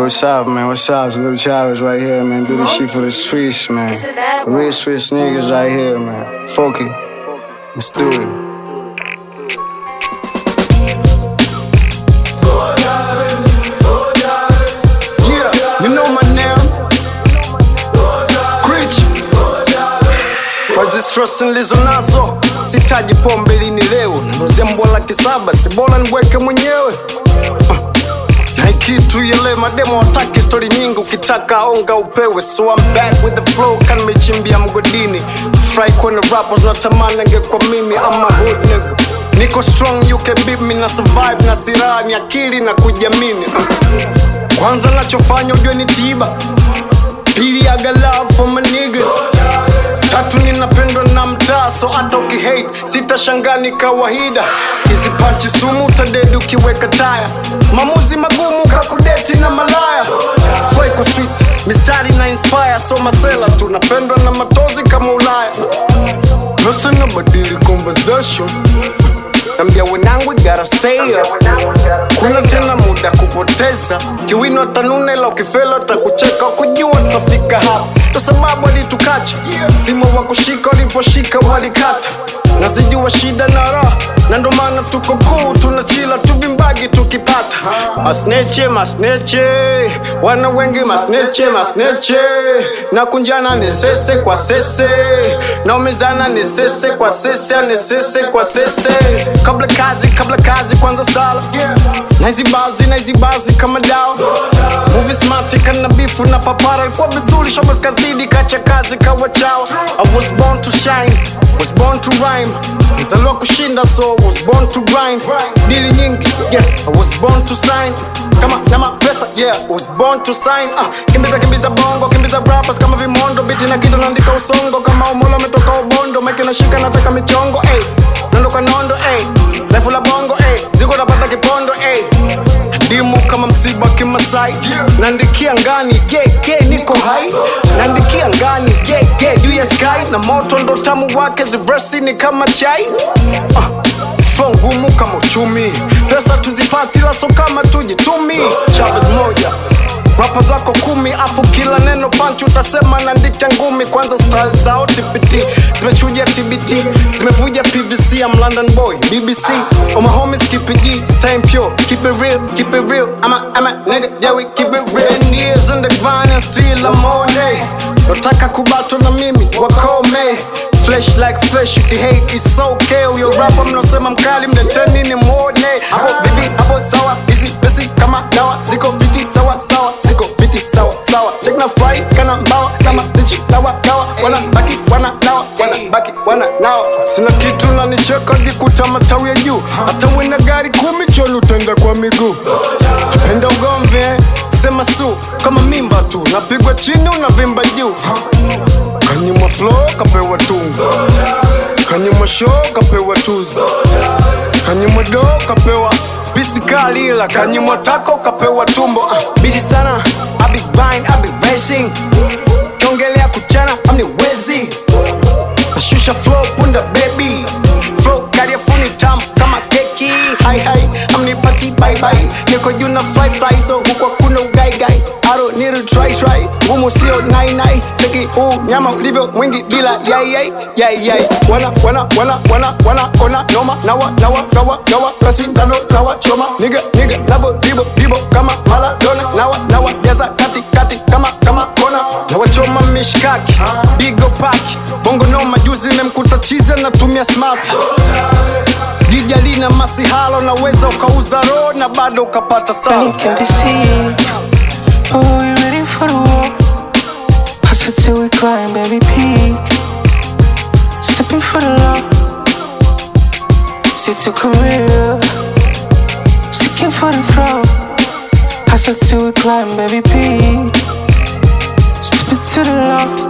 what's up, man? What's up? It's Little Chavez right here, man. Do this shit for the streets, man. Real street niggas right here, man. Fuck it. Let's do it. Yeah, you know my name. Preach. Wazistress nilizo nazo, sitaji pombe lini leo. Nalozia mbola kisaba, si bora niweke mwenyewe. Na kitu yele mademo wataki story nyingi, ukitaka onga upewe. So I'm back with the flow, kan mechimbia mgodini. Fry kwenye rappers natamani ngekwa mimi. I'm a hood nigga, niko strong, you can beat me. Na survive na siraha ni akili na kujiamini. Kwanza nachofanya ujue ni tiba. Pili I got love for my niggas. Tatu ninapendwa na mtaa, so hata ukihate sitashangaa ni kawaida. Hizi panchi sumu utadedi ukiweka taya. Maamuzi magumu kakudeti na malaya. Flow iko sweet, mistari na inspire. So masela tunapendwa na matozi kama Ulaya. Listen na badili conversation. Nambia wenangu gotta stay up. Kuna tena muda kupoteza. Kiwino tanune la ukifelo takucheka. Kujua tutafika hapa, kwa sababu walitukacha. Simo wakushika waliposhika walikata. Nazijua shida na raha, na ndo maana tuko cool. Tunachila tubimbagi tukipata. Masneche wana wengi masneche. Na kunjana ni sese kwa sese. Na umezana ni sese kwa sese. Nesese kwa sese. Kabla kazi kwanza sala. Na hizi bazi kama dawa. Movie smart kana bifu na papara. Kwa vizuri shobas kazidi kacha kazi kawa chawa. I was born to shine, was born to rhyme. Nizaliwa kushinda so was born to grind. Dili nyingi, yeah, I was born to sign. Kama nama pesa, yeah, I was born to sign. Kimbiza bongo, kimbiza rappers kama vimondo. Biti na kitu naandika usongo kama umolo metoka ubondo. Mike na shika nataka michongo, nando kwa nondo, life la bongo, ziko napata kipondo, dimu kama msiba kimasai. Nandikia ngani, niko high. Nandikia ngani, juu ya sky. Na moto ndo tamu wake, zibresi ni kama chai. Flow ngumu kama uchumi, pesa tuzipati laso kama tujitumi. Chavez moja, rappers wako 10. Afu kila neno punch utasema naandika ngumi. Kwanza style zao TPT, zimechuja TBT, zimevuja PVC. I'm London boy, BBC. All my homies keep it G, staying pure. Keep it real, I'm a nigga, yeah we keep it real. 10 years in the grind and still I'm all day. Nataka kubato na mimi, wakome. Flesh like flesh, you can hate, it's okay. Uyo rapper mnosema mkali, mdeteni ni mwone. Hapo bibi, hapo sawa, easy, besi, kama dawa. Ziko fiti, sawa, ziko fiti, sawa. Check na fry, kana mbawa, kama stichi, dawa. Wana nao. Sina kitu na nicheka gikuta matawi ya juu. Hata wina gari 10 cholu tenda kwa miguu. Napenda ugombe, sema su, kama mimba tu. Napigwa chini unavimba juu. Kanyuma flow kapewa tungu. Kanyuma show kapewa tuzo. Kanyuma do kapewa pisi kali ila. Kanyuma tako kapewa tumbo. Busy sana, I be grind, I be racing. Kiongelea kuchana, amni wezi. Nashusha flow punda baby. Flow kari funi tamu kama keki. Hi, amni party bye. Niko juu na fly so huko kuna ugai. I don't need to try. Umu sio nai. Cheki nyama ulivyo mwingi bila yai. Wana ona noma nawa kasi dano nawa choma. Nigga labo dibo kama Maradona. Nawa jaza kati kama kona. Nawa choma mishkaki bigo paki. Bongo noma juzi memkuta chize natumia smart. Jijali na masihalo naweza ukauza roho na bado ukapata sawa. Oh, you ready for the war? Hustle till we climb, baby, peak. Stepping for the law. Sit to career. Seeking for the flow. Hustle till we climb, baby, peak. Stepping to the law.